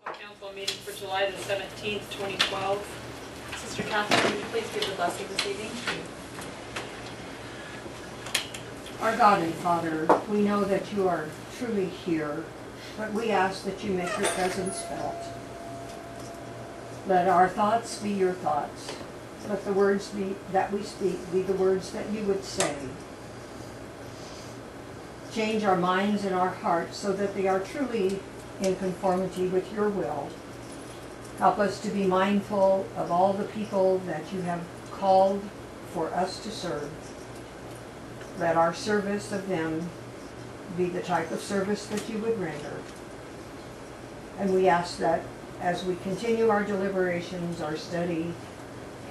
Council meeting for July the 17th, 2012. Sister Catherine, would you please give the blessing this evening? Our God and Father, we know that you are truly here, but we ask that you make your presence felt. Let our thoughts be your thoughts. Let the words that we speak be the words that you would say. Change our minds and our hearts so that they are truly in conformity with your will. Help us to be mindful of all the people that you have called for us to serve. Let our service of them be the type of service that you would render. And we ask that as we continue our deliberations, our study,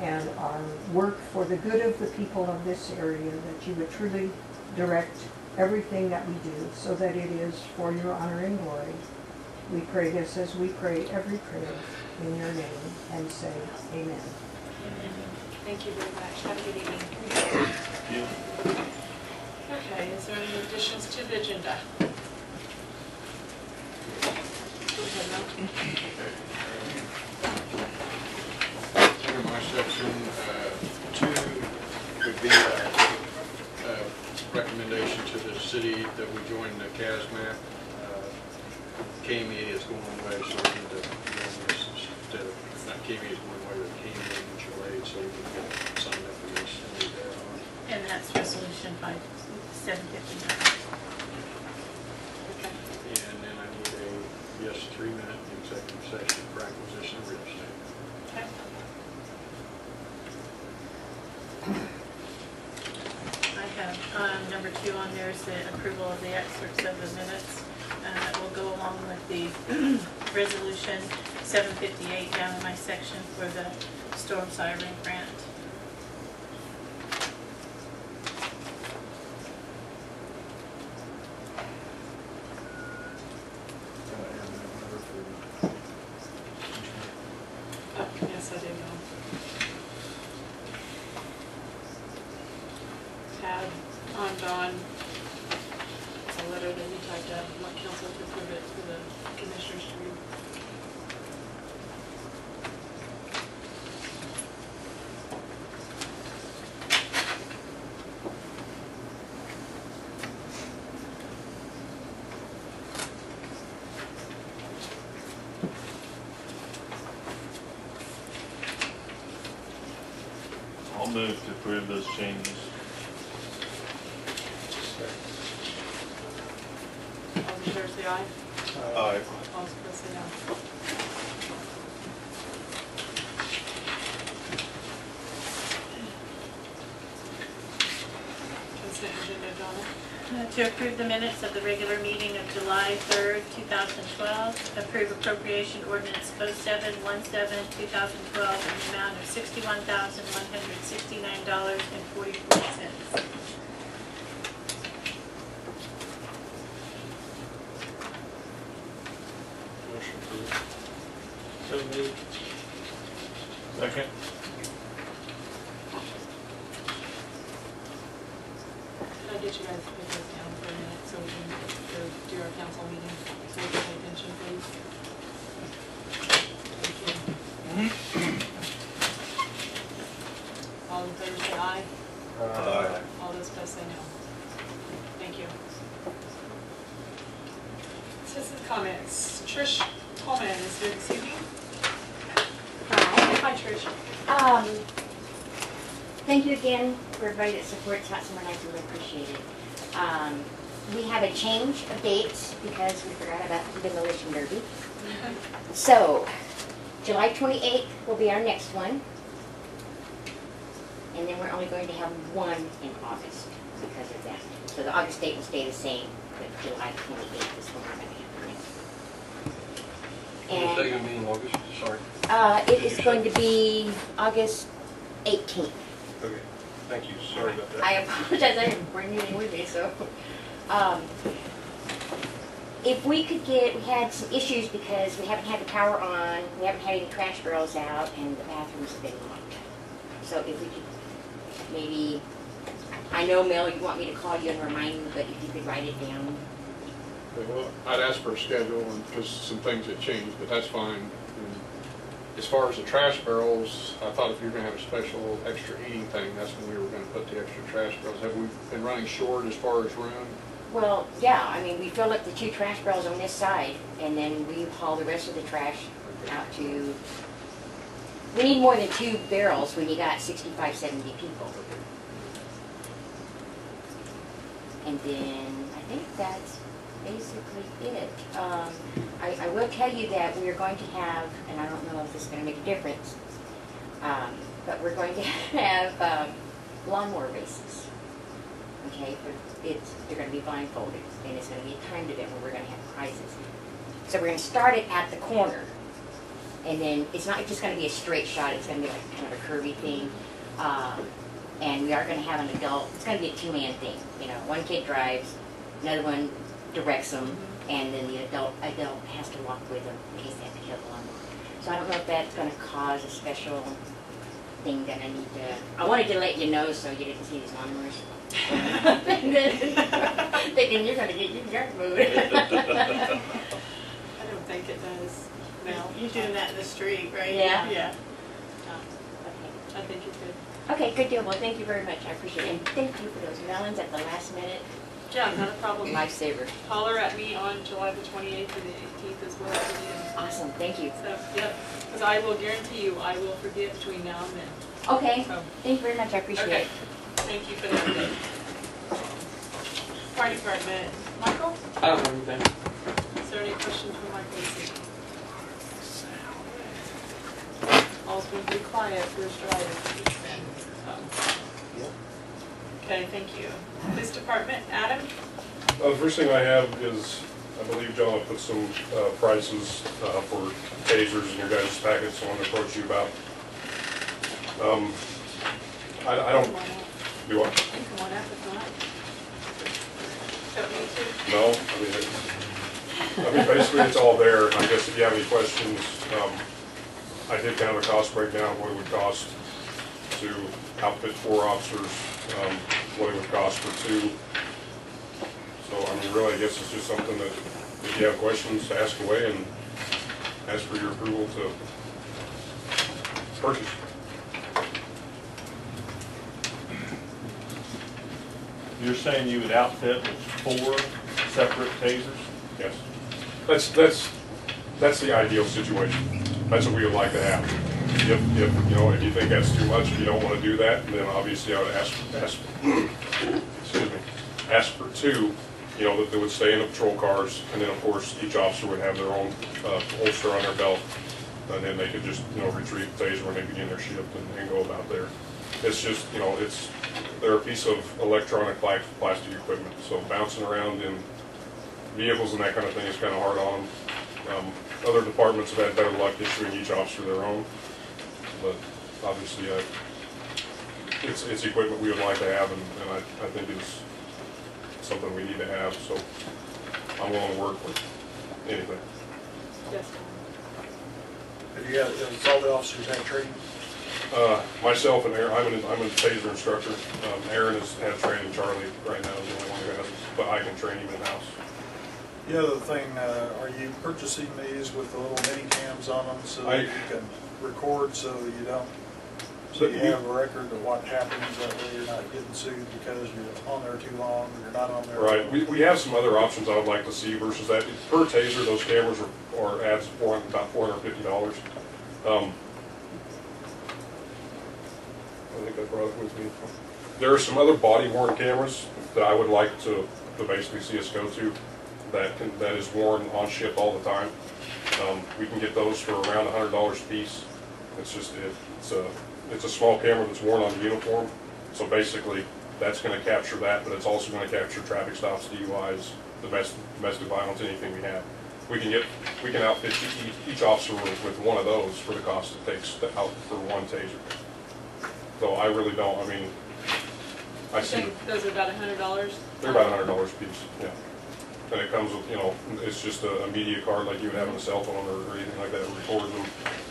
and our work for the good of the people of this area, that you would truly direct everything that we do so that it is for your honor and glory. We pray this as we pray every prayer in your name and say amen. Amen. Thank you very much. Have a good evening. Thank you. Okay, is there any additions to the agenda? Go ahead, Mel. Under my section 2 would be a recommendation to the city that we join the CASMAP. KME is going away, so we need to join this instead of, not KME is going away, but KME mutual aid, so we can get signed up for this and leave that on. And that's resolution 5759. Okay. And then I need a, 3-minute executive session for acquisition of real estate. Okay. I have number 2 on there is the approval of the excerpts of the minutes. That will go along with the resolution 758 down in my section for the storm siren grant. Oh, yes, I do know. Had on Dawn a letter that you typed up, want council to approve it for the commissioners to read. I'll move to approve those changes. All in favor, say aye. Aye. All opposed, say no. Consent agenda, Donna. To approve the minutes of the regular meeting of July 3rd, 2012. Approve appropriation ordinance 0717, 2012 in the amount of $61,169.44. Motion approved. So moved. Second. Can I get you guys to put this down for a minute so we can go do our council meeting? So we can pay attention, please. Thank you. All in favor, say aye. Aye. All those opposed, say no. Thank you. Citizen comments. Trish Coleman is here this evening. Hi, Trish. Thank you again for everybody that supports Hot Summer Nights. Really appreciate it. We have a change of dates because we forgot about the demolition derby. So, July 28th will be our next one. And then we're only going to have one in August because of that. So the August date will stay the same, but July 28th is when we're going to have the next one. What day gonna be in August? Sorry. It is going to be August 18th. Okay, thank you, sorry about that. I apologize, I didn't bring anything with me, so. If we could get, we had some issues because we haven't had the power on, we haven't had any trash barrels out, and the bathrooms have been locked. So if we could maybe, I know Mel, you want me to call you and remind you, but if you could write it down. Okay, well, I'd ask for a schedule, and, because some things had changed, but that's fine. And as far as the trash barrels, I thought if you were gonna have a special extra heating thing, that's when we were gonna put the extra trash barrels. Have we been running short as far as room? Well, yeah, I mean, we fill up the 2 trash barrels on this side, and then we haul the rest of the trash out to, we need more than 2 barrels when you got 65, 70 people. And then, I think that's basically it. I will tell you that we are going to have, and I don't know if this is going to make a difference, but we're going to have lawnmower races. Okay, they're going to be blindfolded, and it's going to be a timed event where we're going to have prizes. So we're going to start it at the corner, and then it's not just going to be a straight shot. It's going to be like kind of a curvy thing, and we are going to have an adult. It's going to be a 2-man thing. You know, one kid drives, another one directs them, and then the adult has to walk with them in case they have to kill the lawnmower. So I don't know if that's going to cause a special thing that I need to. I wanted to let you know so you didn't see these lawnmowers. Thinking you're gonna get your yard moved. I don't think it does now. You're doing that in the street, right? Yeah. Yeah. Okay. I think you're good. Okay, good deal. Well, thank you very much. I appreciate it. And thank you for those melons at the last minute. Yeah, not a problem. Lifesaver. Holler at me on July the 28th or the 18th as well. If you need. Awesome. Thank you. So, yep, because I will guarantee you, I will forget between now and then. Okay. So, Thank you very much. I appreciate okay. it. Thank you for that update. Fire department, Michael? I don't know anything. Is there any questions for Michael this evening? All's been pretty quiet for his drive. Okay, thank you. Police department, Adam? The first thing I have is, I believe John will put some prices for tasers in your guys' packets, so I want to approach you about. I don't, Come on up. do what? Come on up if not. Don't need to. No, I mean, basically it's all there. I guess if you have any questions, I did kind of a cost breakdown, what it would cost to outfit 4 officers, what it would cost for 2. So, I mean, really, I guess it's just something that if you have questions, ask away and ask for your approval to purchase. You're saying you would outfit with 4 separate tasers? Yes. That's the ideal situation. That's what we would like to have. If you know, if you think that's too much, if you don't want to do that, then obviously I would ask excuse me, ask for 2, you know, that would stay in the patrol cars, and then of course each officer would have their own holster on their belt, and then they could just, you know, retrieve the taser when they begin their shift and go about there. It's just, you know, they're a piece of electronic plastic equipment, so bouncing around in vehicles and that kind of thing is kind of hard on them. Other departments have had better luck issuing each officer their own, but obviously it's equipment we would like to have, and I think it's something we need to have, so I'm willing to work with anything. Yes. Have you got, has all the officers had training? Myself and Aaron, I'm a taser instructor. Aaron has had training. Charlie right now is the only one who hasn't, but I can train him in-house. The other thing, are you purchasing these with the little mini cams on them so that you can record so you don't, so you have a record of what happens, that way you're not getting sued because you're on there too long, or you're not on there. Right. We have some other options I would like to see versus that. Per taser, those cameras are adds about $450. I think I brought it with me. There are some other body-worn cameras that I would like to basically see us go to that is worn on shift all the time. We can get those for around $100 a piece. It's just it's a small camera that's worn on the uniform. So basically, that's going to capture that, but it's also going to capture traffic stops, DUIs, domestic violence, anything we have. We can outfit each officer with one of those for the cost it takes to out for one taser. So I really don't. I mean, I see. Those are about $100? They're about $100 a piece. Yeah. And it comes with, you know, it's just a media card like you would have on a cell phone or anything like that. It records them.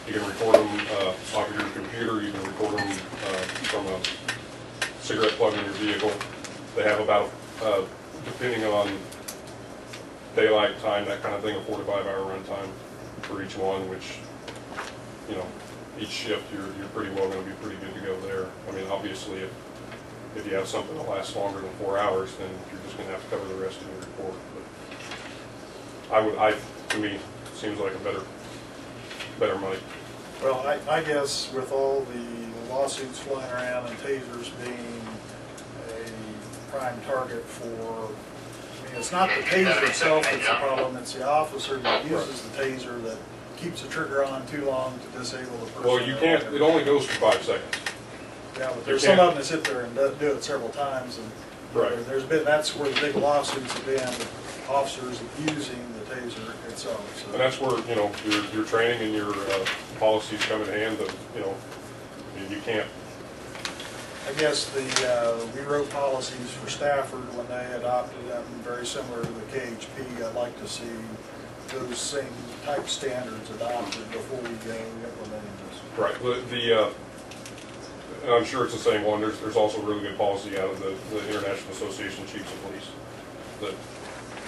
You can record them off of your computer. You can record them from a cigarette plug in your vehicle. They have about, depending on daylight time, that kind of thing, a 4 to 5 hour run time for each one, which, you know, each shift, you're pretty well gonna be pretty good to go there. I mean, obviously, if you have something that lasts longer than 4 hours, then you're just gonna have to cover the rest in your report. But to me, it seems like a better money. Well, I guess with all the lawsuits flying around and tasers being a prime target for, I mean, it's not the taser itself that's the problem, it's the officer that uses the taser that keeps the trigger on too long to disable the person. Well, you can't, it only goes for 5 seconds. Yeah, but there's some of them that sit there and do it several times, and Right. that's where the big lawsuits have been, officers abusing the taser itself, so. And that's where, you know, your training and your policies come in hand of, you know, I mean, you can't. I guess we wrote policies for Stafford when they adopted them, very similar to the KHP. I'd like to see those same type standards adopted before we go implementing this. Right. And I'm sure it's the same one. There's also really good policy out of the International Association of Chiefs of Police. That,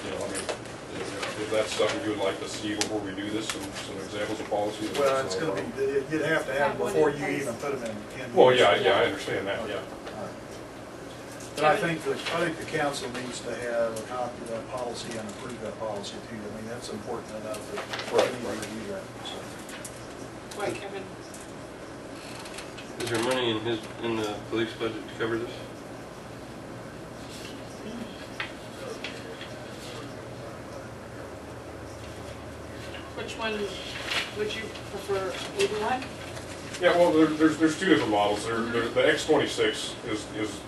you know, I mean, if that's something you would like to see before we do this, some examples of policy. Well, it's going to be, you'd have to have it before you even put them in. Well, yeah, I understand that, yeah. But I think the council needs to have a copy of that policy and approve that policy too. I mean, that's important enough that we need to review that. So. Why, Kevin? Is there money in the police budget to cover this? Which one would you prefer, either one? Yeah, well, there's two different models. The X26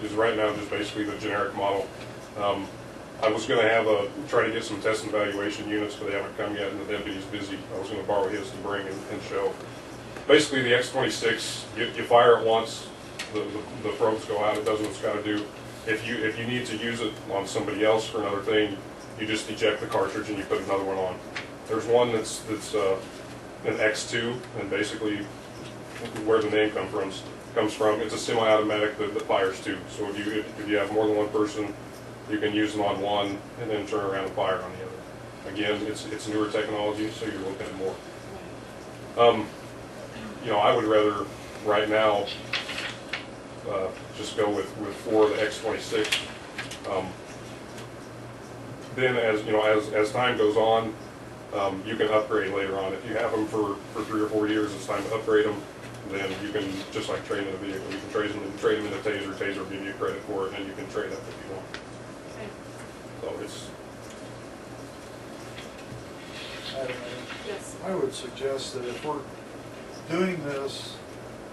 is right now just basically the generic model. I was going to try to get some test and evaluation units, but they haven't come yet, and the deputy's busy. I was going to borrow his to bring and show. Basically, the X26, you fire it once, the probes go out, it does what it's got to do. If you need to use it on somebody else for another thing, you just eject the cartridge and you put another one on. There's one that's an X2, and basically where the name comes from, it's a semi-automatic that fires two. So if you have more than one person, you can use them on one and then turn around and fire on the other. Again, it's newer technology, so you're looking at more. You know, I would rather right now just go with 4 of the X26. Then as you know, as time goes on, you can upgrade later on. If you have them for 3 or 4 years, it's time to upgrade them. Then you can, just like trading in a vehicle, you can trade them in a taser. Taser will give you credit for it, and you can trade up if you want. Okay. So it's. Yes. I would suggest that if we're doing this,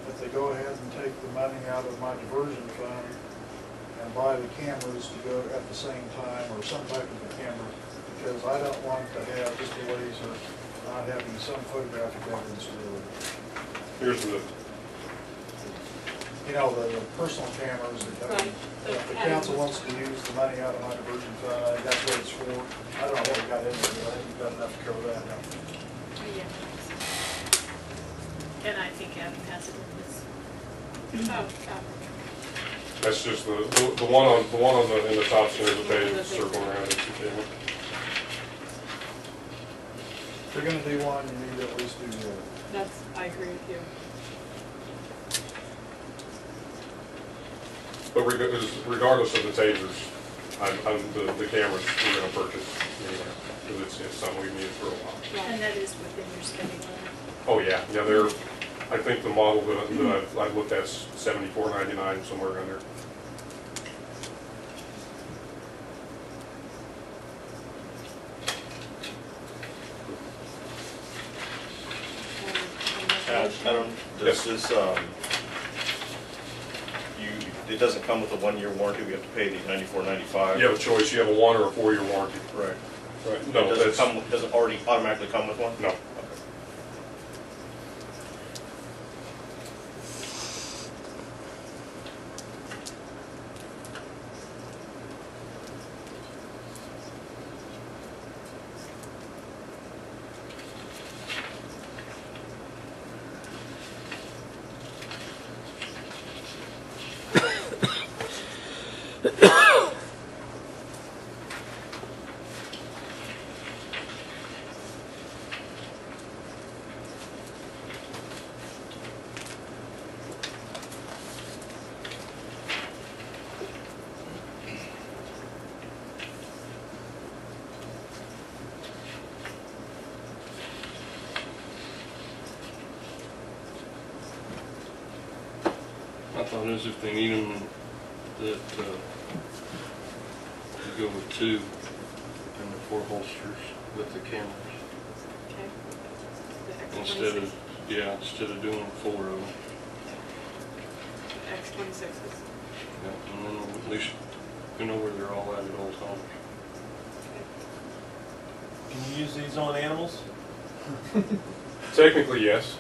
that they go ahead and take the money out of my diversion fund and buy the cameras to go at the same time, or some type of a camera, because I don't want to have just a laser not having some photographic evidence to it. Here's the. You know, the personal cameras that Right. if the council wants to use the money out of my diversion fund, I think that's what it's for. I don't know what we got in there, but I think we've got enough to cover that now. Yeah. And I think Adam has it in his. Oh, That's just the one in the top center of the page, circling around it. If you're gonna do one, you need to at least do the other. I agree with you. But regardless of the tasers, the cameras we're going to purchase anyway, because it's something we've needed for a while. And that is within your spending limit. Oh yeah, they're. I think the model that I've looked at is $74.99, somewhere around there. Adam, Yes. does this, it doesn't come with a 1-year warranty, we have to pay the $94.95? You have a choice. You have a 1 or a 4-year warranty. Right. Right. No, Does it already automatically come with one? No. thought is if they need them, that you go with 2 and the 4 holsters with the cameras. Okay. The Instead X26. of, yeah, instead of doing 4 of them. X26s. Yeah, and then at least you know where they're all at all times. Can you use these on animals? Technically, yes.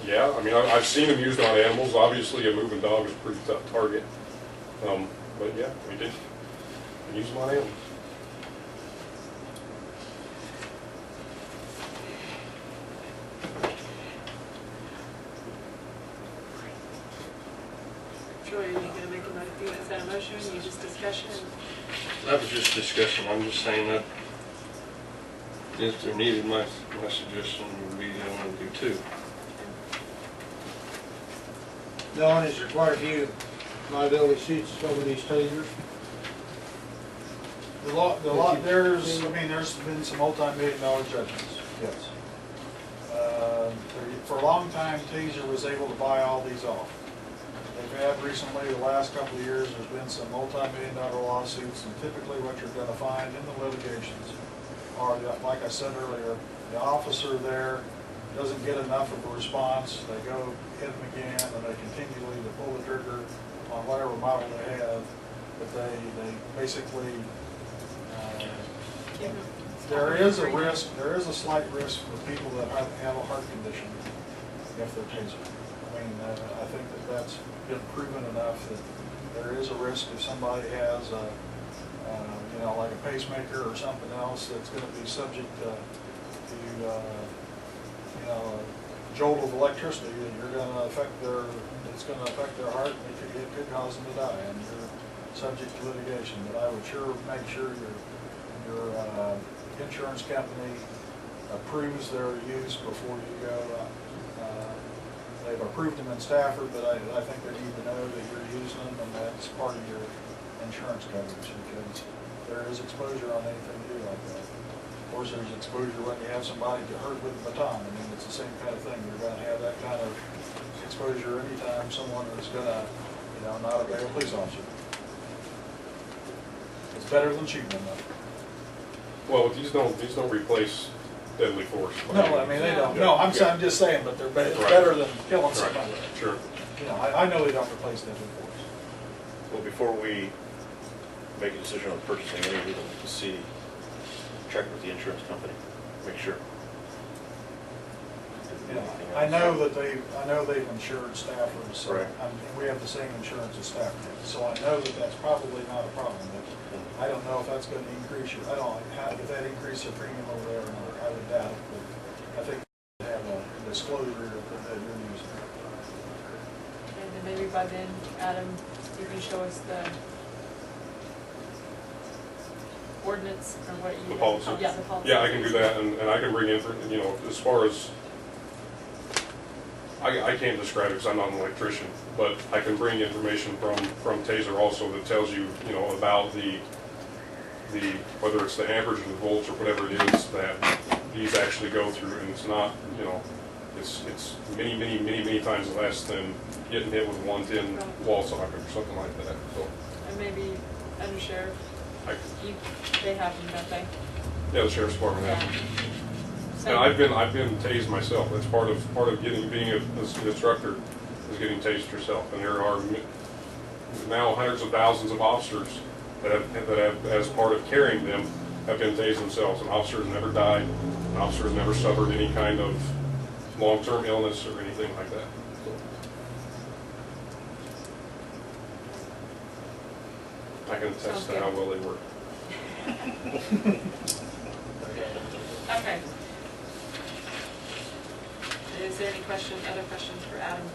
Yeah, I mean, I've seen them used on animals. Obviously, a moving dog is a pretty tough target. But yeah, we did use them on animals. Troy, are you gonna make a motion? Is that a motion? You just discussion? That was just discussion. I'm just saying that if they're needed, my suggestion would be I want to do 2. Don, is there quite a few liability suits over these tasers? There's been some multi-million-dollar judgments, yes. For a long time, Taser was able to buy all these off. They've had recently, the last couple of years, there's been some multi-million-dollar lawsuits, and typically what you're gonna find in the litigations are, like I said earlier, the officer there doesn't get enough of a response, they go hit them again, and they continually to pull the trigger on whatever model they have, but they basically, there is a risk, there is a slight risk for people that have a heart condition if they're tasered. I mean, I think that that's been proven enough that there is a risk if somebody has a, like a pacemaker or something else that's going to be subject to a jolt of electricity, that you're going to affect it's going to affect their heart, and it could cause them to die, and you're subject to litigation. But I would make sure your insurance company approves their use before you go. They've approved them in Stafford, but I think they need to know that you're using them, and that's part of your insurance coverage, because there is exposure on anything you do like that. Of course, there's exposure when you have somebody get hurt with a baton. I mean, it's the same kind of thing. You're going to have that kind of exposure anytime someone is going to, not obey a police officer. It's better than shooting them, though. Well, these don't replace deadly force. No, I mean, they don't. No, I'm just saying, but they're better than killing somebody. Right. Sure. I know they don't replace deadly force. Well, before we make a decision on purchasing any of them, to see, check with the insurance company, make sure. I know they've insured Stafford, so Right. We have the same insurance as Stafford, so I know that that's probably not a problem. But I don't know if that's going to increase if that increase your premium over there or not. I would doubt it, but I think they have a disclosure that you're using. And then maybe by then, Adam, you can show us the ordinance or what you. The policy. Yeah, the policy. Yeah, I can do that, and I can bring in, as far as, I can't describe it because I'm not an electrician, but I can bring information from Taser also that tells you, about the whether it's the amperage or the volts or whatever it is that these actually go through, and it's not, it's many times less than getting hit with a 110 wall socket or something like that. So. And maybe undersheriff, they have them, don't they? Yeah, the sheriff's department has them. So, And I've been tased myself. That's part of being an instructor is getting tased yourself. And there are now hundreds of thousands of officers that have, as part of carrying them, have been tased themselves. And officers never died. And officers never suffered any kind of long-term illness or anything like that. So, I can attest to how well they work. okay. Is there any other questions for Adam?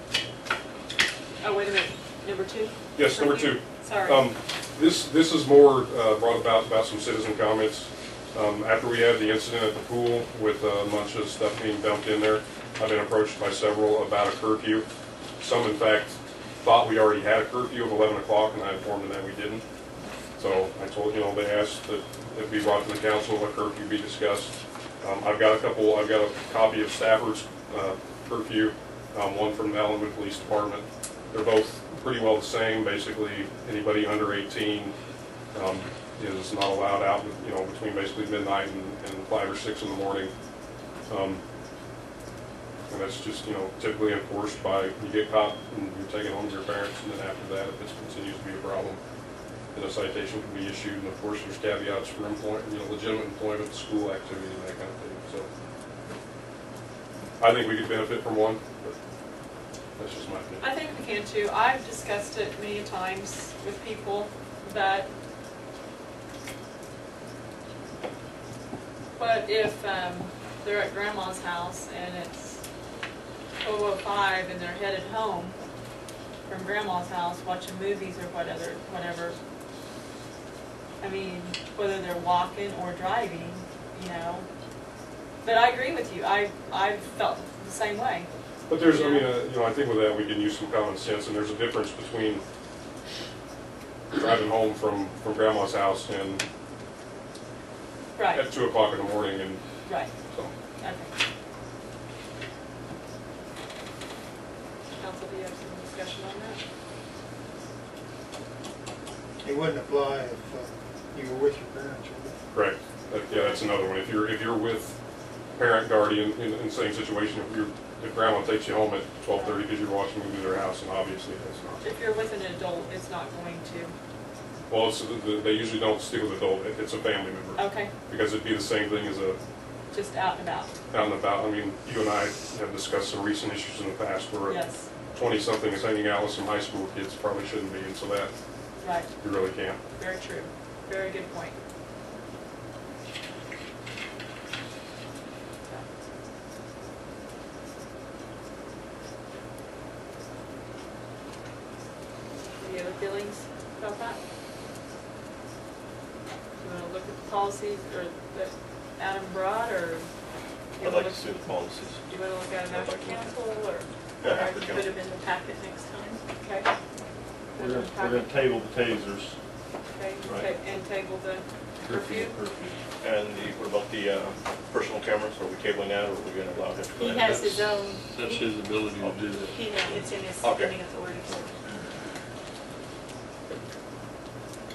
Oh, wait a minute, number 2? Yes, number 2. Sorry. This is more brought about some citizen comments. After we had the incident at the pool with a bunch of stuff being dumped in there, I've been approached by several about a curfew. Some, in fact, thought we already had a curfew of 11 o'clock, and I informed them that we didn't. So I told, they asked that it be brought to the council, a curfew be discussed. I've got a copy of Stafford's curfew, one from the Ellenwood Police Department. They're both pretty well the same. Basically, anybody under 18 is not allowed out, between basically midnight and 5 or 6 in the morning. And that's just, typically enforced by, you get caught and you're taken home to your parents, and then after that, if this continues to be a problem, then a citation can be issued, and of course, there's caveats for employment, legitimate employment, school activity, and that kind of thing, so. I think we could benefit from one, but that's just my opinion. I think we can too. I've discussed it many times with people that, but if they're at grandma's house and it's 12:05 and they're headed home from grandma's house watching movies or whatever, I mean, whether they're walking or driving, But I agree with you. I've felt the same way. But there's, I think with that we can use some common sense, and there's a difference between driving home from grandma's house and Right. at 2 o'clock in the morning, and Right. so. Okay. Council, do you have some discussion on that? It wouldn't apply if you were with your parents, would it? Correct. Yeah, that's another one. If you're with parent, guardian in the same situation, if grandma takes you home at 12:30 because you're watching a movie at their house, and obviously that's not. If you're with an adult, it's not going to. Well, they usually don't stick with adult if it's a family member. Okay. Because it'd be the same thing as a Just out and about. out and about. I mean, you and I have discussed some recent issues in the past where Yes. 20-something is hanging out with some high school kids, probably shouldn't be, and so that Right. you really can't. Very true. Very good point. Any other feelings about that? You want to look at the policies or that Adam brought, or you I'd want like to see the policies. You want to look at it after council, or Yeah, or after put council. them in the packet next time? Okay. Put We're them in the gonna packet. table the tasers. Okay, Right. and table the curfew. And what about the personal cameras? Are we cabling that, or are we going to allow him to? He has his own, That's his ability to do that. it's in his Okay. spending authority.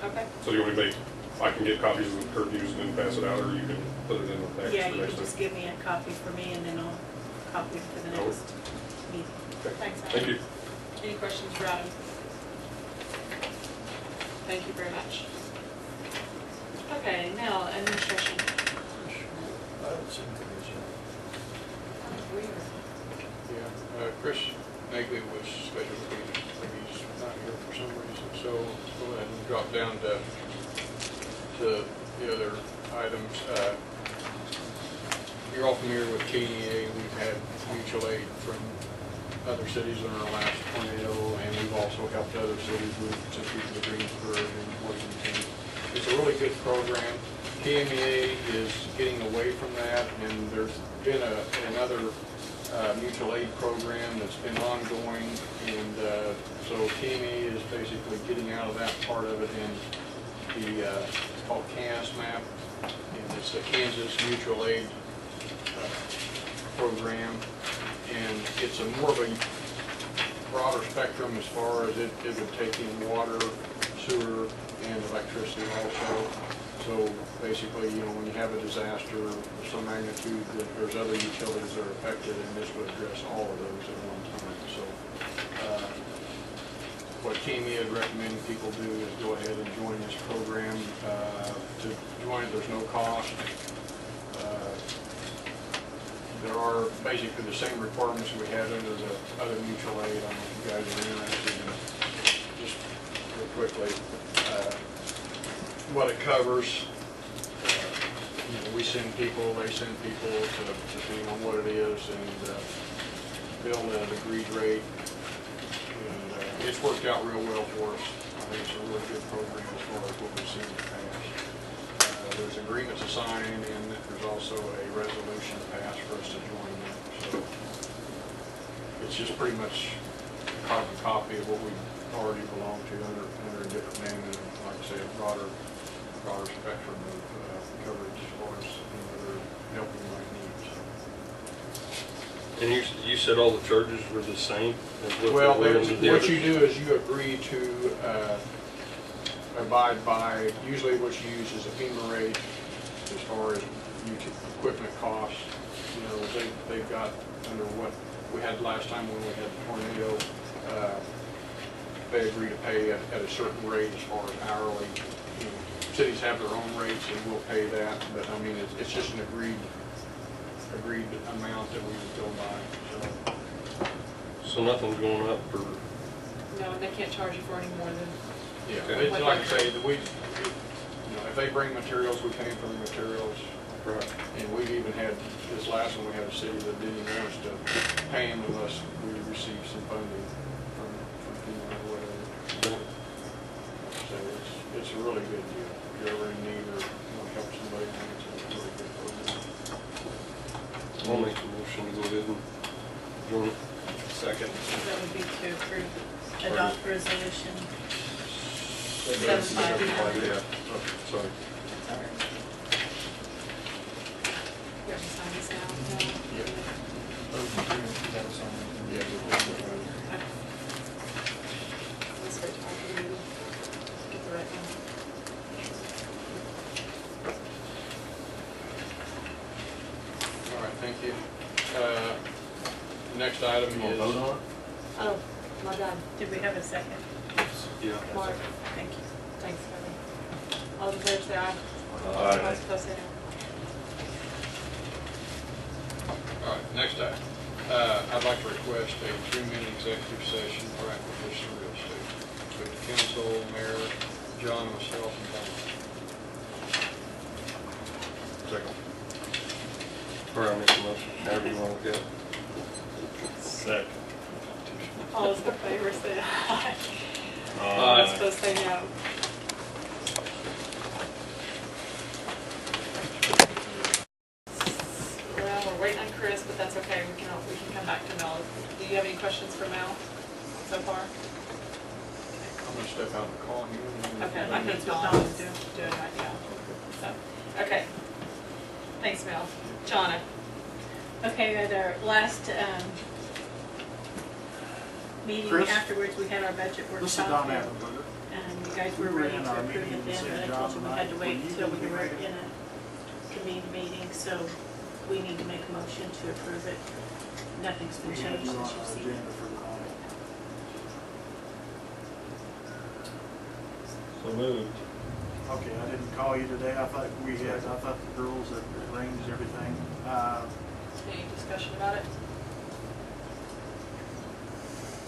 Okay. So you want me to I can get copies of the curfews and then pass it out, or you can put it in the text Yeah, for you next can just time? give me a copy for me, and then I'll copy it to the Oh. next meeting. Okay. Thanks, Adam. Thank you. Any questions for Adam? Thank you very much. Okay, now administration. I haven't seen these yet. Yeah, Chris Nagley was scheduled to be, but he's not here for some reason, so go ahead and drop down to the other items. You're all familiar with KDA. We've had mutual aid from other cities in our last tornado, and we've also helped other cities with some people to Greensburg and Washington. It's a really good program. KMEA is getting away from that, and there's been another mutual aid program that's been ongoing, and so KMEA is basically getting out of that part of it, and it's called CANSMAP, and it's a Kansas Mutual Aid program, and it's a more of a broader spectrum as far as it would take in water, sewer, and electricity also. So basically, when you have a disaster of some magnitude, that there's other utilities that are affected, and this would address all of those at one time. So what KME is recommending people do is go ahead and join this program. To join, there's no cost. There are basically the same requirements we had under the other mutual aid. I don't know if you guys are interested in just real quickly. What it covers, we send people, they send people to depending on what it is, and bill at an agreed rate. And it's worked out real well for us. I think it's a really good program as far as what we've seen in the past. There's agreements to sign, and there's also a resolution passed for us to join them. So it's just pretty much a carbon copy of what we already belong to under a different name, and like I say, a broader spectrum of coverage as far as any other help you might need. So And you said all the charges were the same as what Well, they were under the what other? you do is you agree to abide by, usually what you use is a FEMA rate as far as equipment costs. You know, they've got under what we had last time when we had the tornado, they agree to pay at a certain rate as far as hourly. You know, cities have their own rates and we'll pay that, but I mean, it's just an agreed amount that we would go by, so. So nothing's going up or? No, and they can't charge you for any more than, Yeah, Okay. it's like I say, that you know, if they bring materials, we pay for the materials. Right. And we've even had, this last one, we had a city that didn't even want us to pay them unless we received some funding from FEMA or whatever. So it's a really good deal. If you're ever in need or want to help somebody, I think it's a really good program. I'll make a motion to go ahead and join it. Second. That would be to approve, adopt resolution Yeah. 759. Yeah. Okay, sorry. sorry. You have to sign this now? No? Yeah. Yeah. Okay. Let's wait till after you get the right one. All right, thank you. Next item You want is. to vote on it? Oh, my God. Did we have a second? Yeah. Mark, Thank you. thanks, Kevin. All in favor, say aye. Aye. All opposed, say no. All right, next item. I'd like to request a 3-minute executive session for acquisition of real estate. With the council, mayor, John, myself, and Tom. Second. Or I'll make a motion, however you want to go. Second. All those in favor, say aye. All Aye. opposed, say no. Well, we're waiting on Chris, but that's okay. We can come back to Mel. Do you have any questions for Mel so far? I'm gonna step out and call him. Okay, I can tell Mel to do it right now. So, okay. Thanks, Mel. Jonna? Okay, at our last meeting Chris? afterwards, we had our budget This is workshop. Don Appenberger. And you guys were We were ready in to our approve meeting it in then, St. but I John told you we had to tonight. wait Were you until we gonna were make it? in a convened meeting, so we need to make a motion to approve it. Nothing's been We had changed you on since our you've seen agenda it. for tonight. So moved. Okay, I didn't call you today. I thought the girls had arranged everything. Any discussion about it?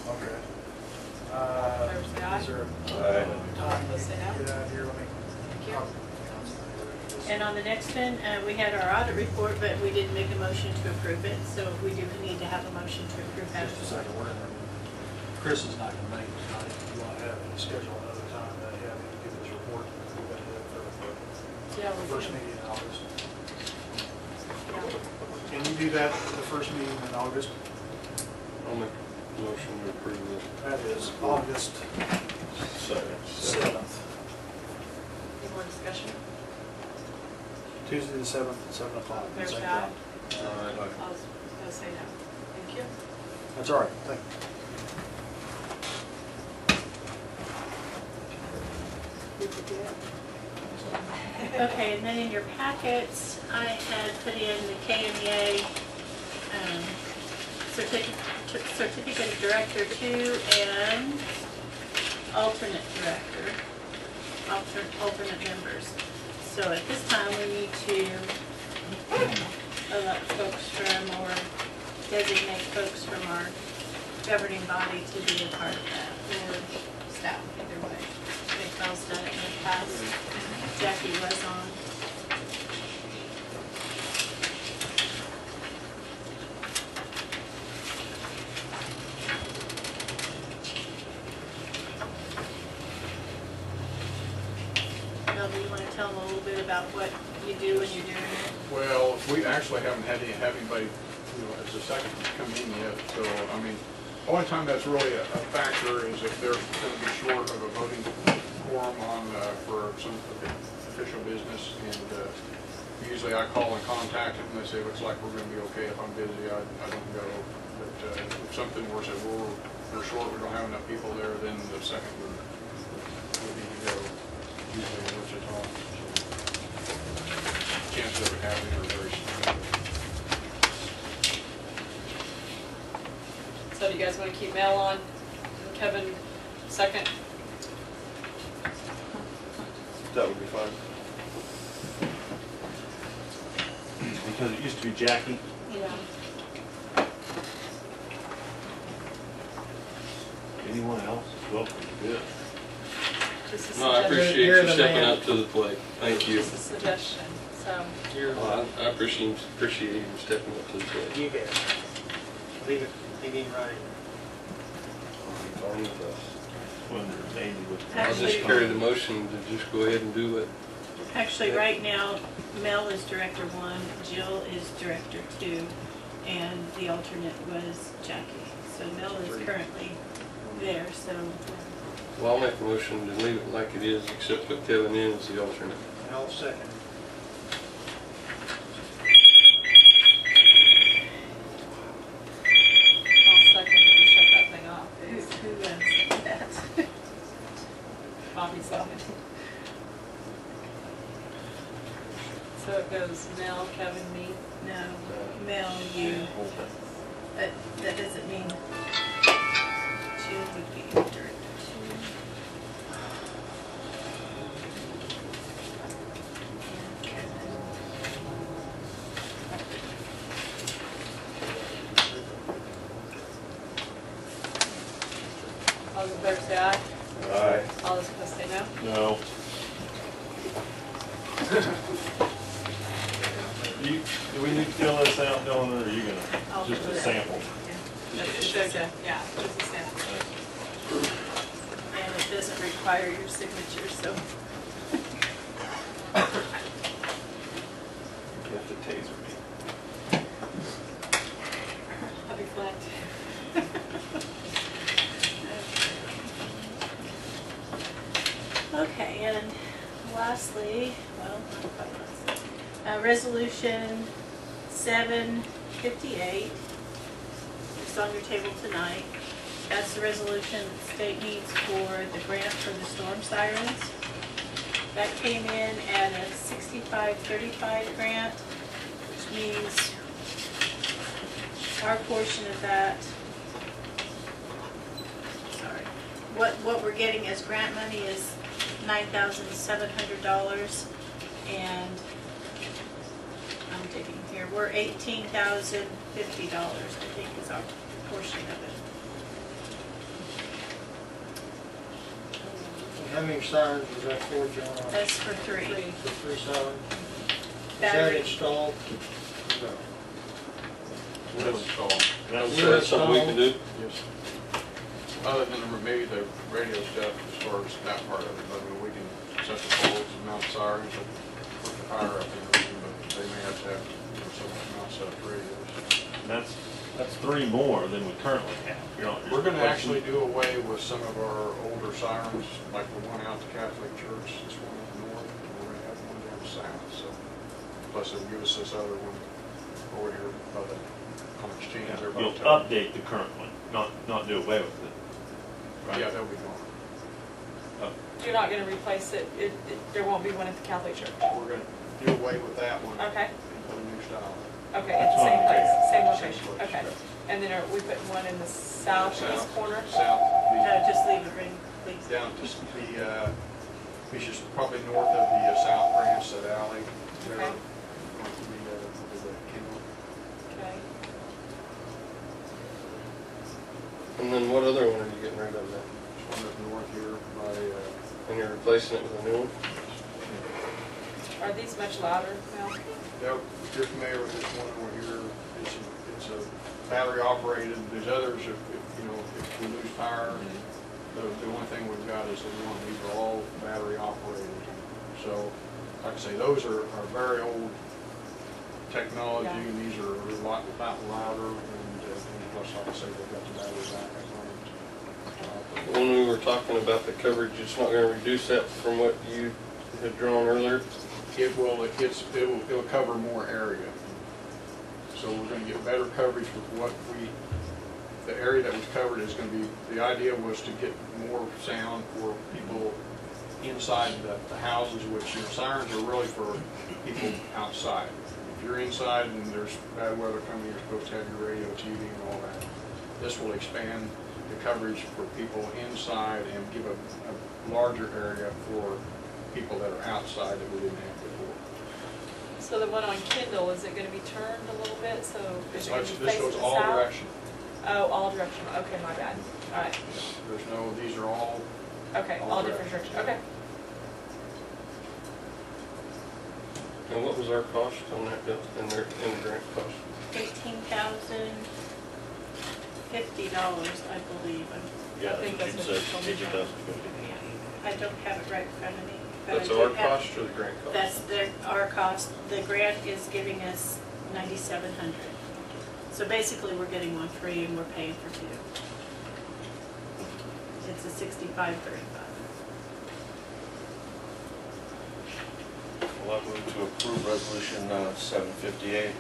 Okay. Favor say aye. Is there Aye. a time Let's to say no. get out of here? Let me. Thank you. And on the next one, we had our audit report, but we didn't make a motion to approve it, so we do need to have a motion to approve that. Just a second, we're in there. Chris is not gonna make it tonight. If you wanna have him schedule another time to have him give his report, we're gonna do it for Yeah, the we first can. meeting in August. Yeah. Can you do that the first meeting in August? I'll make a motion to approve this. That is August Second. 7th, Any more discussion? Tuesday the 7th at 7 o'clock. All in favor, St. say John. aye. Aye. All opposed, say no. Thank you. That's all right, thank you. You could do it. Okay, and then in your packets, I had put in the KMEA certificate of director 2 and alternate director, alternate members. So at this time, we need to elect folks from or designate folks from our governing body to be a part of that, or staff, either way. I think Bell's done it in the past. Jackie was on. Mel, do you want to tell them a little bit about what you do when you're doing it? Well, we actually haven't had anybody, you know, as a second come in yet, so, I mean, the only time that's really a factor is if they're gonna be short of a voting quorum on, for some official business, and, Usually I call and contact them, and they say, looks like we're gonna be okay. If I'm busy, I don't go. But if something were said, well, we're short, we don't have enough people there, then the second would need to go, usually in Wichita. So chances of it happening are very small. So do you guys want to keep Mel on, Kevin second? That would be fine. Because it used to be Jackie. Yeah. Anyone else is welcome to do it. Just a No, I suggestion. appreciate You're you the stepping man. up to the plate. Thank you. Just a suggestion, so. Well, I appreciate you stepping up to the plate. You bet. Leave it in writing. Fine with us. When there's Andy with. I'll just carry the motion to just go ahead and do it. Actually, right now, Mel is Director 1, Jill is Director 2, and the alternate was Jackie. So Mel is currently there, so Well, I'll make a motion to leave it like it is, except put Kevin in as the alternate. And I'll second. I'll second that you shut that thing off. who said that? Bobby second. So it goes Mel, Kevin, me. No, Mel, you, but that doesn't mean Jill would be Director 2. And Kevin. All those in favor say aye. Aye. All those opposed say no. No. Do we need to fill this out, Dylan, or are you I'll gonna, just fill a it out. sample? It's okay, yeah, just a sample. And it doesn't require your signature, so. You have to taser me. I'll be flagged. Okay, and lastly, well, not quite lastly, Resolution 758 is on your table tonight. That's the resolution the state needs for the grant for the storm sirens. That came in at a 65-35 grant, which means our portion of that, sorry, what we're getting as grant money is $9,700, and I'm digging here, we're $18,050, I think is our portion of it. How many sirens was that for, John? That's for 3. For 3 sirens? Is that Battery, installed? No. We'll install. So that's something we can do? Yes. Other than maybe the radio stuff as far as that part of it, but I mean, we can set the poles and mount sirens and put the fire up and everything, but they may have to have, so much mount set up radios. And that's 3 more than we currently have. We're gonna actually do away with some of our older sirens, like the one out at the Catholic Church, this one up north, and we're gonna have one down south, so. Plus it'll give us this other one over here by the exchange. they're about You'll to- update the current one, not do away with it. Right? Yeah, they'll be gone. You're not gonna replace it, there won't be one at the Catholic Church. We're gonna do away with that one. Okay, And put a new style. okay, at the same place, same Same location, place, okay. yeah. And then are we putting one in the southeast South. corner? South, no, just leave it ring, please. down to which is probably north of the South Branch, that alley. There, Okay. north of the Kendall. Okay. And then what other one are you getting rid of then? There's one up north here by, And you're replacing it with a new one? Are these much louder now? Yep, if you're familiar with this one over here, it's a battery operated. There's others, if we lose power, the only thing we've got is the one, these are all battery operated. So, like I say, those are very old technology, Yeah. and these are a lot louder, and plus, like I say, they've got the battery backup on it. When we were talking about the coverage, it's not gonna reduce that from what you had drawn earlier? it'll cover more area. So we're gonna get better coverage with the area that was covered is gonna be, the idea was to get more sound for people inside the houses, which, you know, sirens are really for people outside. If you're inside and there's bad weather coming, you're supposed to have your radio, TV, and all that. This will expand the coverage for people inside and give a larger area for people that are outside that we didn't have before. So the one on Kindle, is it gonna be turned a little bit, so is it gonna be This facing goes the all south? direction. Oh, all direction, okay, my bad, alright, There's no, these are all, okay, all different directions, okay. And what was our cost on that bill, in the grant cost? $18,050, I believe. Yeah, I think that's that's what what you you told said, me. 18,050. I don't have it right in front of me. but I That's do our have- cost or the grant cost? That's our cost. The grant is giving us $9,700. So basically, we're getting one free and we're paying for two. It's a 65-35. Well, I move to approve resolution 758.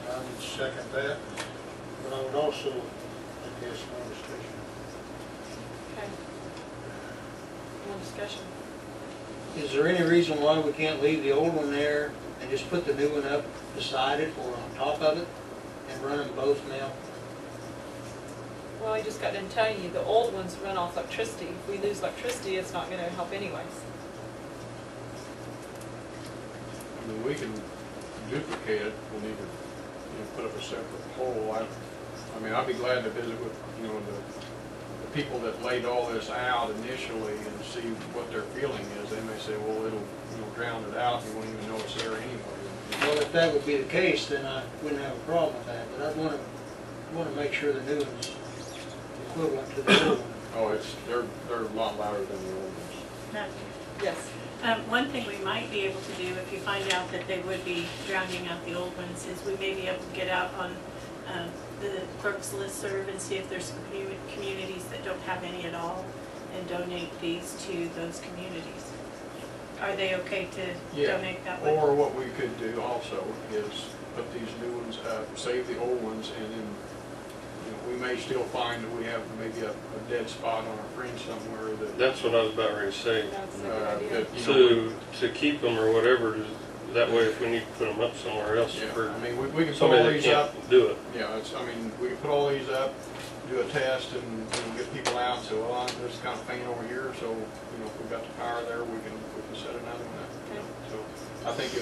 I would second that, but I would also, I guess, more discussion. Okay. More discussion. Is there any reason why we can't leave the old one there and just put the new one up beside it or on top of it and run them both now? Well, I just got done telling you, the old ones run off electricity. If we lose electricity, it's not gonna help anyways. I mean, we can duplicate it, we'll need to, you know, put up a separate pole. I mean, I'd be glad to visit with, you know, the people that laid all this out initially and see what their feeling is. They may say, well, it'll, you know, drown it out, you won't even know it's there anyway. Well, if that would be the case, then I wouldn't have a problem with that, but I'd want to make sure the new one's equivalent to the old one. Oh, they're a lot louder than the old ones. Not- Yes. One thing we might be able to do, if you find out that they would be drowning out the old ones, is we may be able to get out on the clerk's listserv and see if there's some communities that don't have any at all, and donate these to those communities. Are they okay to Yeah. donate that way? Or what we could do also is put these new ones up, save the old ones, and then, you know, we may still find that we have maybe a dead spot on our fringe somewhere that. That's what I was about ready to say. That's a good idea. that, you know, To keep them or whatever, that way if we need to put them up somewhere else Yeah, for I mean, we can put somebody all that these up, can't do it. yeah, I mean, we can put all these up, do a test and, you know, get people out and say, well, there's kind of faint over here, so, you know, if we've got the power there, we can set another one up. Okay. So I think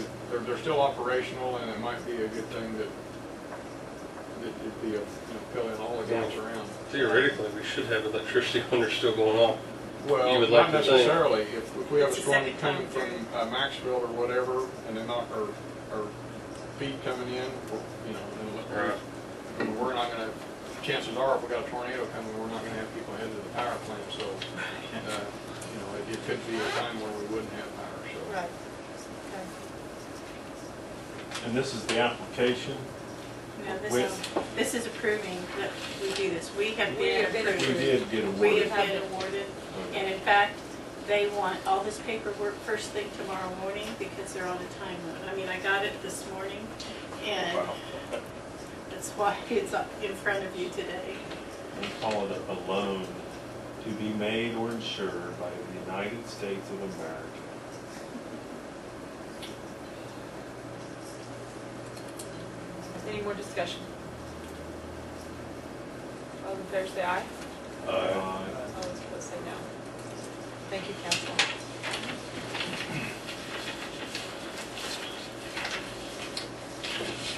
they're still operational, and it might be a good thing that it'd be a, you know, fill in all the gaps around. Theoretically, we should have electricity when they're still going off. Well, You would not like to think. necessarily. If we have a It's a storm second coming time from Maxville or whatever, and then our feed coming in, you know, Right. then we're not gonna, chances are, if we got a tornado coming, we're not gonna have people headed to the power plant, so, you know, it could be a time where we wouldn't have power, so. Right. Okay. And this is the application. No, With- this is approving that we do this. We have We have been been We approved. did get We awarded. have been awarded, and in fact, they want all this paperwork first thing tomorrow morning because they're on a time limit. I mean, I got it this morning, and Wow. that's why it's up in front of you today. We call it a loan to be made or insured by the United States of America. Any more discussion? All those in favor say aye. All those opposed say no. Thank you, council.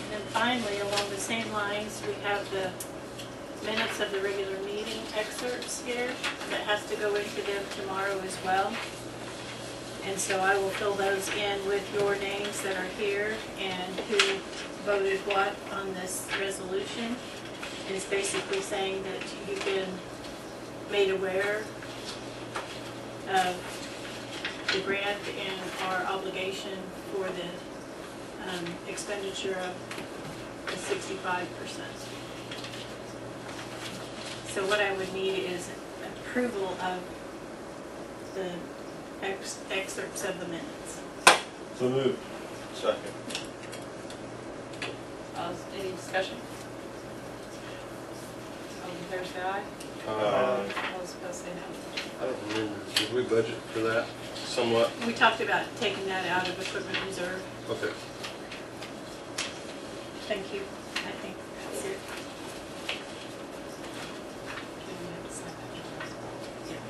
And then finally, along the same lines, we have the minutes of the regular meeting excerpts here that has to go into them tomorrow as well. And so I will fill those in with your names that are here and who voted what on this resolution. It's basically saying that you've been made aware of the grant and our obligation for the expenditure of the 65%. So what I would need is approval of the excerpts of the minutes. So moved. Second. Any discussion? All in favor, say aye. Uh, All those opposed, say no. I don't remember, did we budget for that somewhat? We talked about taking that out of equipment reserve. Okay. Thank you. I think that's it. Can we have a sign that as well? Yeah.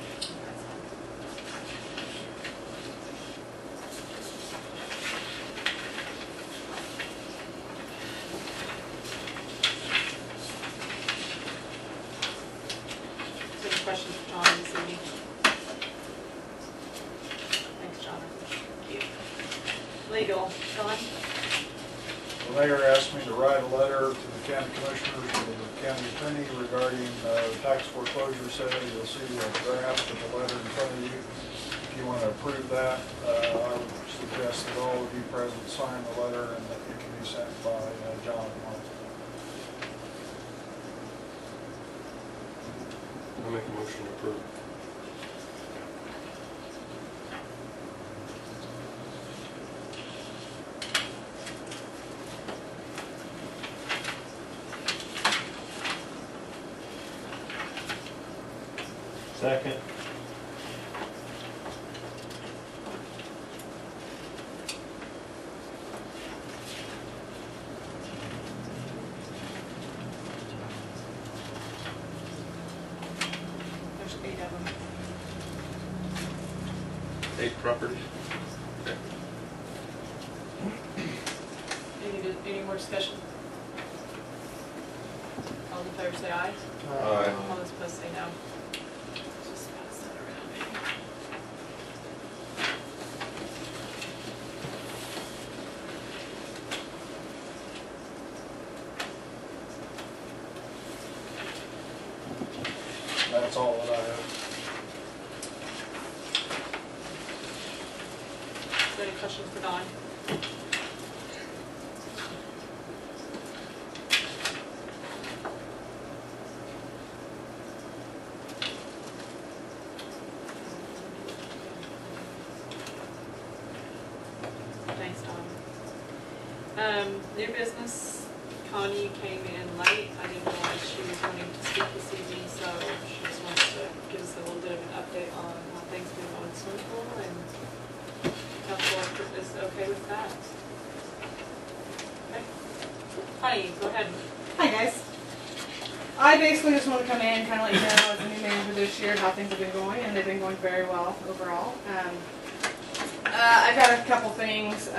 Any questions for John this evening? Thanks, John. Thank you. Legal, John? The mayor asked me to write a letter to the county commissioners and the county attorney regarding tax foreclosure sale. You'll see a draft of the letter in front of you. If you want to approve that, I would suggest that all of you present sign the letter and that it can be sent by John and Martha. I'll make a motion to approve. Second. There's 8 of them. 8 properties? Okay. Any more discussion? All in favor, say aye. Aye. All those opposed, say no. Just pass that around. That's all that I have. Is there any questions for Don? Thanks, Don. New business, Connie came in late. I didn't realize she was wanting to speak this evening, so she just wants to give us a little bit of an update on how things been going in swimming pool, and council is okay with that. Okay. Connie, go ahead. Hi guys. I basically just want to come in and kind of let you know as a new manager this year how things have been going, and they've been going very well overall. I've got a couple things.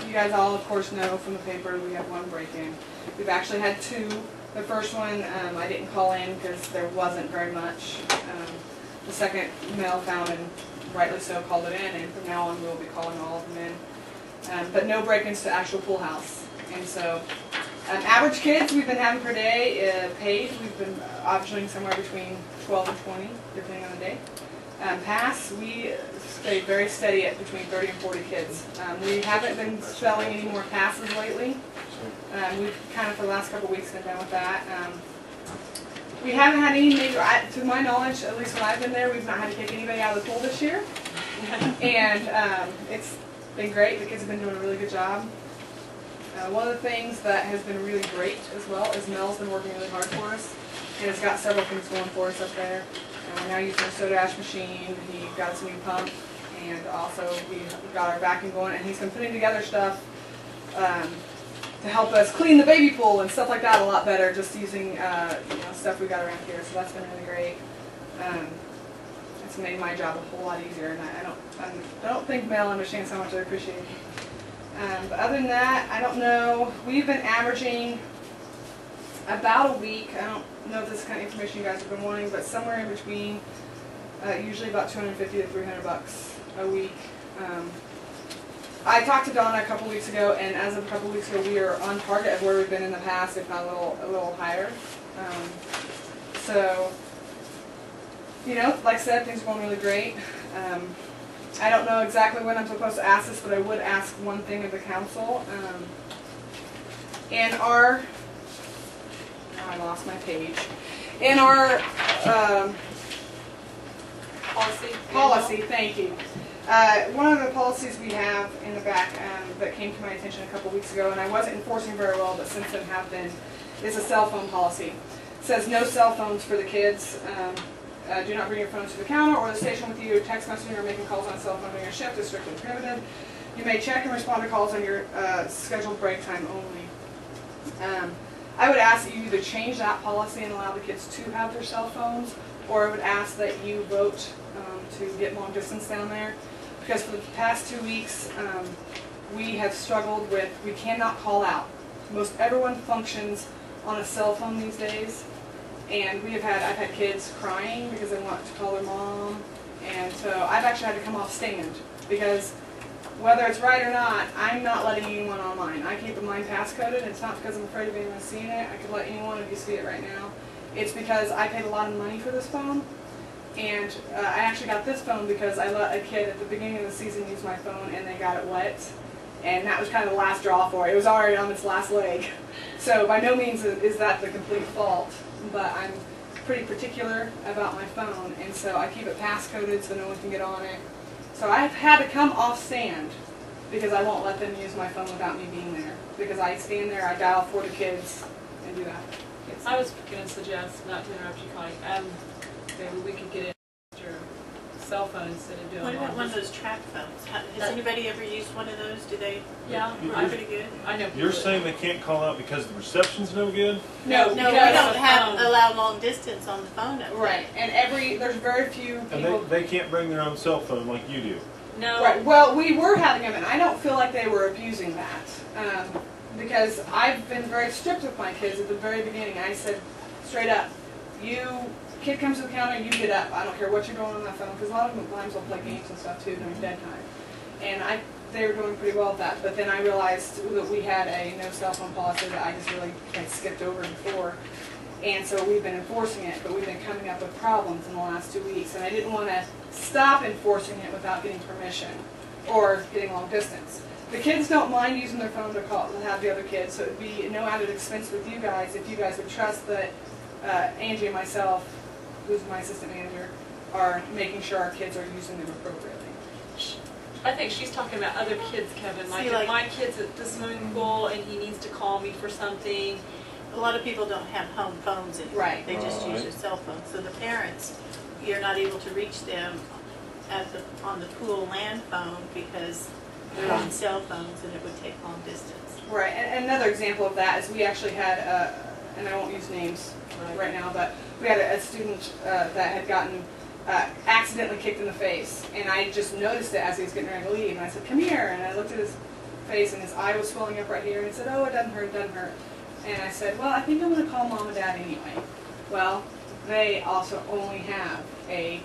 You guys all, of course, know from the paper we had one break-in. We've actually had 2. The first one I didn't call in because there wasn't very much. The second male found, and rightly so, called it in, and from now on we'll be calling all of them in. But no break-ins to actual pool house. And so average kids we've been having per day paid, we've been averaging somewhere between 12 and 20, depending on the day. Pass, we stayed very steady at between 30 and 40 kids. We haven't been selling any more passes lately. We've kind of, for the last couple of weeks, been done with that. We haven't had any major, to my knowledge, at least when I've been there, we've not had to take anybody out of the pool this year. And it's been great. The kids have been doing a really good job. One of the things that has been really great as well is Mel's been working really hard for us and has got several things going for us up there. We're now using a soda ash machine. He got us a new pump, and also we got our vacuum going, and he's been putting together stuff to help us clean the baby pool and stuff like that a lot better, just using stuff we got around here. So that's been really great. It's made my job a whole lot easier, and I don't think Mel understands how much I appreciate it. But other than that, I don't know. We've been averaging about a week. I don't know if this is the kind of information you guys have been wanting, but somewhere in between, usually about $250 to $300 a week. I talked to Donna a couple weeks ago, and as of a couple weeks ago, we are on target of where we've been in the past, if not a little higher. So, like I said, things are going really great. I don't know exactly when I'm supposed to ask this, but I would ask one thing of the council. In our, I lost my page. In our Policy? Policy, thank you. One of the policies we have in the back that came to my attention a couple weeks ago, and I wasn't enforcing very well, but since then have been, is a cell phone policy. It says no cell phones for the kids. Do not bring your phones to the counter or the station with you. Text messaging or making calls on a cell phone during your shift is strictly prohibited. You may check and respond to calls on your scheduled break time only. I would ask that you either change that policy and allow the kids to have their cell phones, or I would ask that you vote to get long distance down there. Because for the past 2 weeks, we have struggled with, we cannot call out. Most everyone functions on a cell phone these days. And I've had kids crying because they want to call their mom. And so I've actually had to come off stand because whether it's right or not, I'm not letting anyone online. I keep mine passcoded. It's not because I'm afraid of anyone seeing it. I could let any one of you see it right now. It's because I paid a lot of money for this phone. And I actually got this phone because I let a kid at the beginning of the season use my phone and they got it wet. And that was kind of the last straw for it. It was already on its last leg. So by no means is that the complete fault. But I'm pretty particular about my phone. And so I keep it passcoded so no one can get on it. So I've had to come off stand because I won't let them use my phone without me being there. Because I stand there, I dial for the kids, and do that. I was going to suggest, not to interrupt you, Connie, maybe we could get your cell phone instead of doing What about long one of distance. those track phones? Has anybody ever used one of those? Do they? Yeah, Are pretty good? I know. You're saying they can't call out because the reception's no good? No, No, we because don't the have phone. allow long distance on the phone up there. Right, and there's very few And people. they can't bring their own cell phone like you do? No. Right, well, we were having them, and I don't feel like they were abusing that. Because I've been very strict with my kids at the very beginning. I said, straight up, kid comes to the counter, you get up. I don't care what you're doing on that phone, because a lot of them times will play games and stuff too during dead time. And they were doing pretty well with that. But then I realized that we had a no cell phone policy that I just really skipped over before. And so we've been enforcing it, but we've been coming up with problems in the last 2 weeks. And I didn't want to stop enforcing it without getting permission or getting long distance. The kids don't mind using their phone to have the other kids, so it would be no added expense with you guys if you guys would trust that Angie and myself, who's my assistant manager, are making sure our kids are using them appropriately. I think she's talking about other kids, Kevin. Like, See, if like- my kid's at the swimming pool and he needs to call me for something. A lot of people don't have home phones anymore. Right. They just use Right. their cell phone. So the parents, you're not able to reach them on the pool land phone because they're on cell phones and it would take long distance. Right, and another example of that is we actually had, and I won't use names right now, but we had a student that had gotten accidentally kicked in the face. And I just noticed it as he was getting ready to leave. And I said, come here. And I looked at his face and his eye was swelling up right here. And he said, oh, it doesn't hurt, it doesn't hurt. And I said, well, I think I'm going to call mom and dad anyway. Well, they also only have a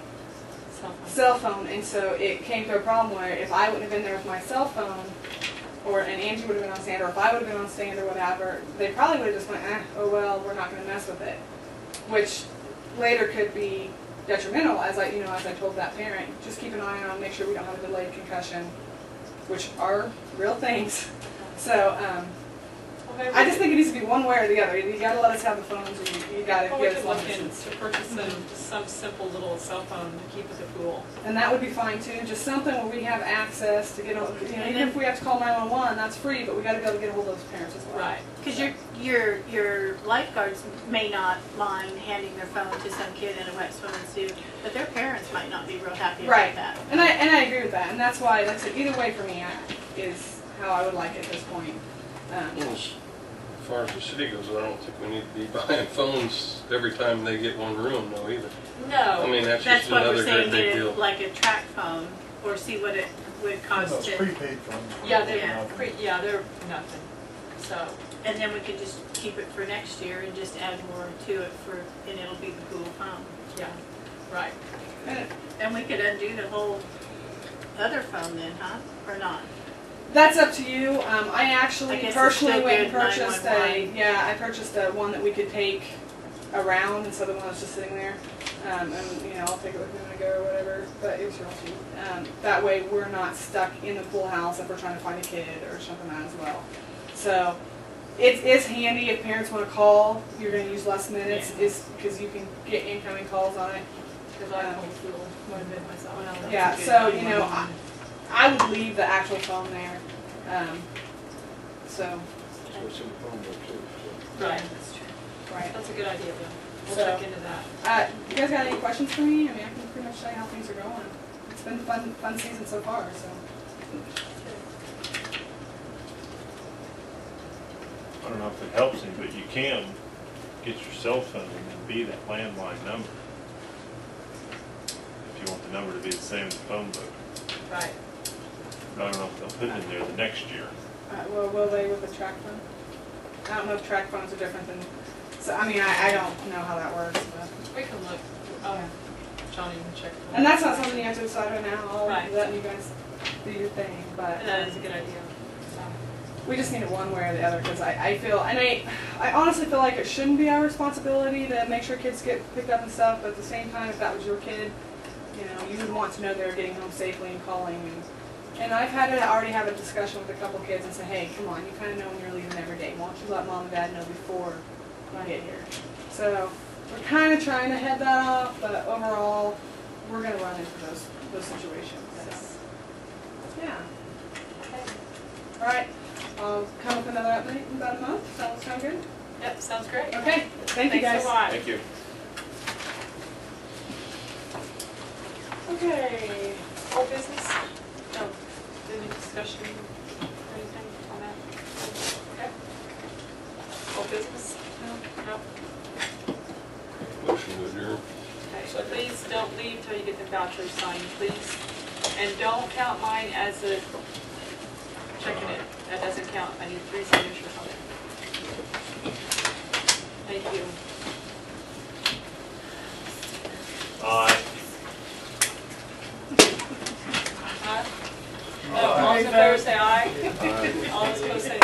cell phone, and so it came to a problem where if I wouldn't have been there with my cell phone, and Angie would have been on stand, or if I would have been on stand or whatever, they probably would have just went, oh well, we're not going to mess with it, which later could be detrimental. As I told that parent, just keep an eye on, make sure we don't have a delayed concussion, which are real things. So. I just think it needs to be one way or the other. You got to let us have the phones, and you got to Well, we give us could long look distance. into purchasing some simple little cell phone to keep at the pool. And that would be fine too. Just something where we have access to get, even if we have to call 911, that's free. But we got to be able to get a hold of those parents as well. Right. Because your lifeguards may not mind handing their phone to some kid in a wet swimming suit, but their parents might not be real happy about Right. that. And I agree with that. And that's why, like I said, either way for me is how I would like it at this point. As far as the city goes, I don't think we need to be buying phones every time they get one room, no, either. I No. mean, that's That's just what we're another great saying, big get deal. it like a track phone, or see what it would cost Those to. prepaid phones. Yeah, they're Yeah. they're nothing. So And then we could just keep it for next year and just add more to it and it'll be the pool phone. yeah, right. And we could undo the whole other phone then, huh? Or not? That's up to you. I actually I guess it's personally still went and good, purchased 911. I purchased one that we could take around instead of one that's just sitting there. And I'll take it with me when I go or whatever. But it was real cheap. That way we're not stuck in the pool house if we're trying to find a kid or something like that as well. So it is handy if parents want to call. You're going to use less minutes, is because you can get incoming calls on it. Because I almost feel motivated myself. Well, that's Yeah, a good so, idea. you know, I would leave the actual phone there. So, So it's in the phone book too, so. Right, that's true. right. That's a good idea, Bill. We'll So- check into that. You guys got any questions for me? I mean, I can pretty much tell you how things are going. It's been a fun season so far, so. I don't know if it helps any, but you can get your cell phone and be that landline number. If you want the number to be the same as the phone book. Right. But I don't know if they'll put it in there the next year. Well, will they with the track phone? I don't know if track phones are different than, so, I mean, I don't know how that works, but. We can look. Johnny can check. And that's not something you have to decide right now. I'll Right. let you guys do your thing, but. That is a good idea. So, We just need it one way or the other, because I feel, and I honestly feel like it shouldn't be our responsibility to make sure kids get picked up and stuff, but at the same time, if that was your kid, you know, you would want to know they're getting home safely and calling, and I've had to already have a discussion with a couple kids and say, hey, come on, you kind of know when you're leaving every day, why don't you let mom and dad know before you get here? So, we're kind of trying to head that off, but overall, we're going to run into those situations, so, yeah. All right. I'll come with another update in about a month. Sound good? Yep, sounds great. Okay. Thank you, guys. Thanks a lot. Thank you. Okay, whole business? No, any discussion or anything on that? Okay. Whole business? No? Motion to adjourn. Okay, please don't leave till you get the vouchers signed, please. And don't count mine as a checking it. That doesn't count. I need 3 signatures on it. Thank you. Aye. Aye? No, all those in favor say aye. All those opposed say